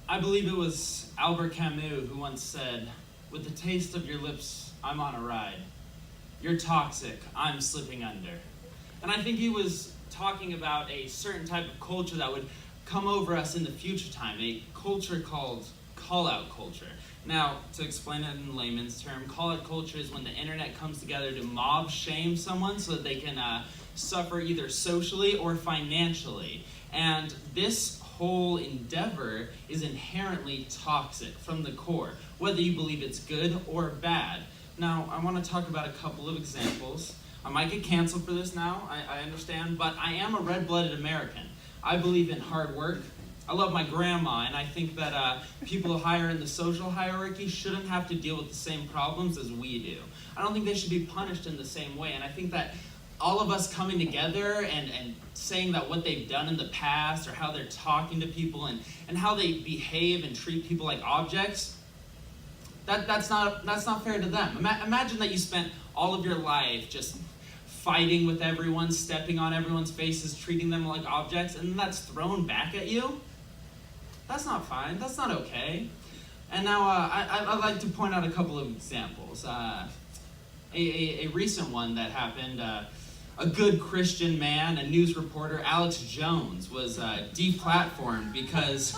I believe it was Albert Camus who once said, "With the taste of your lips, I'm on a ride. You're toxic, I'm slipping under." And I think he was talking about a certain type of culture that would come over us in the future time, a culture called callout culture. Now, to explain it in layman's term, callout culture is when the internet comes together to mob shame someone so that they can suffer either socially or financially. And this whole endeavor is inherently toxic from the core, whether you believe it's good or bad. Now, I want to talk about a couple of examples. I might get canceled for this now, I understand, but I am a red-blooded American. I believe in hard work. I love my grandma, and I think that people higher in the social hierarchy shouldn't have to deal with the same problems as we do. I don't think they should be punished in the same way, and I think that all of us coming together and saying that what they've done in the past or how they're talking to people and how they behave and treat people like objects, that's not fair to them. Imagine that you spent all of your life just fighting with everyone, stepping on everyone's faces, treating them like objects, and then that's thrown back at you. That's not fine. That's not okay. And now I'd like to point out a couple of examples. A recent one that happened, a good Christian man, a news reporter, Alex Jones, was deplatformed because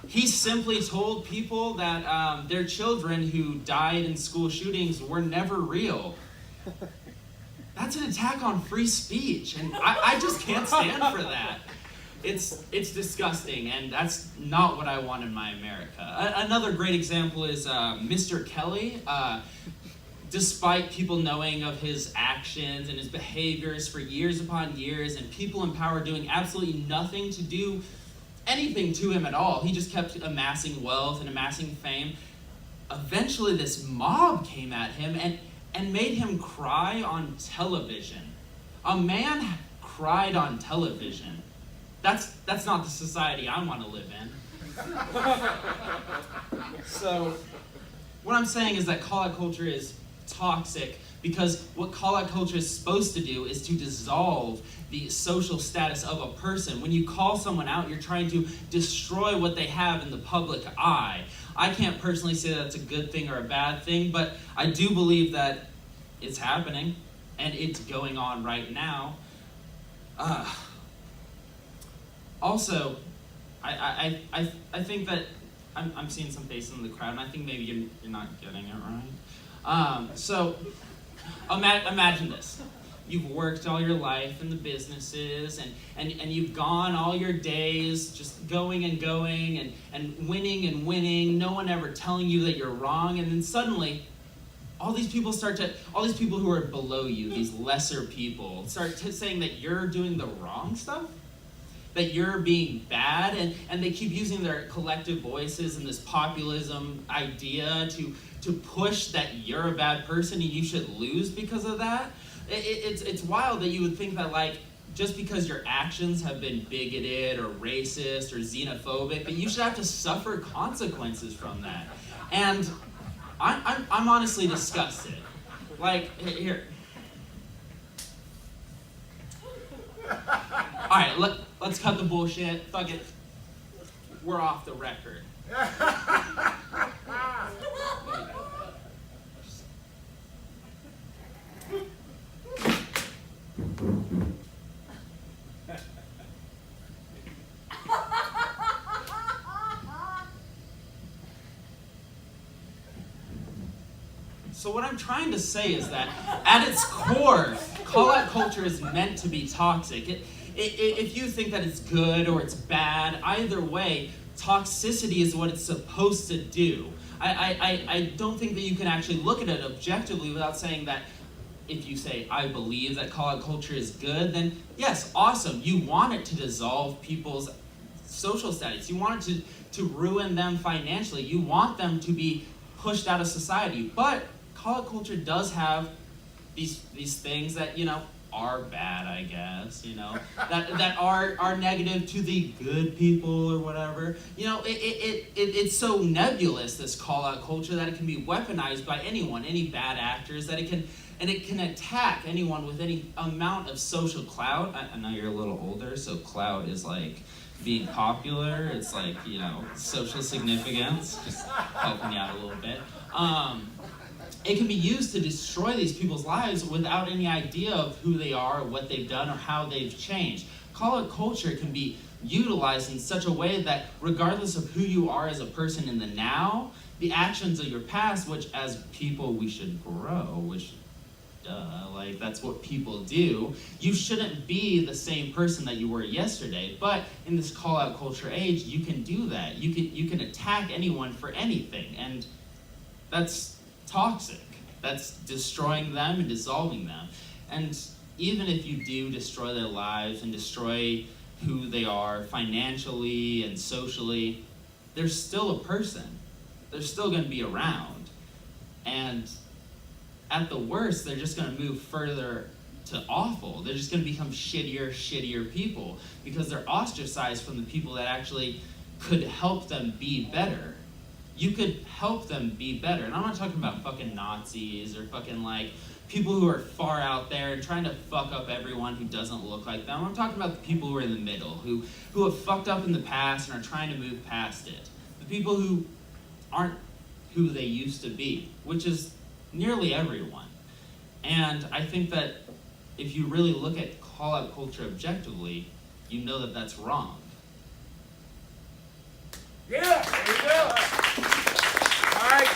he simply told people that their children who died in school shootings were never real. That's an attack on free speech, and I just can't stand for that. It's disgusting, and that's not what I want in my America. Another great example is Mr. Kelly. Despite people knowing of his actions and his behaviors for years upon years, and people in power doing absolutely nothing to do anything to him at all, he just kept amassing wealth and amassing fame. Eventually, this mob came at him and made him cry on television. A man cried on television. That's not the society I want to live in. So, what I'm saying is that callout culture is toxic because what callout culture is supposed to do is to dissolve the social status of a person. When you call someone out, you're trying to destroy what they have in the public eye. I can't personally say that's a good thing or a bad thing, but I do believe that it's happening and it's going on right now. Also, I think that I'm seeing some faces in the crowd, and I think maybe you're not getting it right. So, imagine this. You've worked all your life in the businesses, and you've gone all your days just going and going and winning, no one ever telling you that you're wrong, and then suddenly, all these people who are below you, these lesser people, start saying that you're doing the wrong stuff, that you're being bad, and they keep using their collective voices and this populism idea to push that you're a bad person and you should lose because of that. It's wild that you would think that, like, just because your actions have been bigoted or racist or xenophobic, that you should have to suffer consequences from that. And I'm honestly disgusted. Like, here. All right, let's cut the bullshit. Fuck it. We're off the record. So what I'm trying to say is that at its core, callout culture is meant to be toxic. If you think that it's good or it's bad, either way, toxicity is what it's supposed to do. I don't think that you can actually look at it objectively without saying that if you say, I believe that callout culture is good, then yes, awesome. You want it to dissolve people's social status. You want it to ruin them financially. You want them to be pushed out of society. But callout culture does have these things that, are bad, I guess, that are negative to the good people or whatever. It's so nebulous, this callout culture, that it can be weaponized by anyone, any bad actors, that it can attack anyone with any amount of social clout. I know you're a little older, so clout is like being popular. It's like, social significance, just helping you out a little bit. It can be used to destroy these people's lives without any idea of who they are, or what they've done, or how they've changed. Call-out culture can be utilized in such a way that regardless of who you are as a person in the now, the actions of your past, which as people we should grow, which that's what people do. You shouldn't be the same person that you were yesterday, but in this call-out culture age, you can do that. You can attack anyone for anything, and that's toxic. That's destroying them and dissolving them. And even if you do destroy their lives and destroy who they are financially and socially, they're still a person. They're still going to be around. And at the worst, they're just going to move further to awful. They're just going to become shittier people because they're ostracized from the people that actually could help them be better. You could help them be better. And I'm not talking about fucking Nazis or fucking people who are far out there and trying to fuck up everyone who doesn't look like them. I'm talking about the people who are in the middle, who have fucked up in the past and are trying to move past it. The people who aren't who they used to be, which is nearly everyone. And I think that if you really look at call-out culture objectively, you know that that's wrong. Yeah, there you go. All right,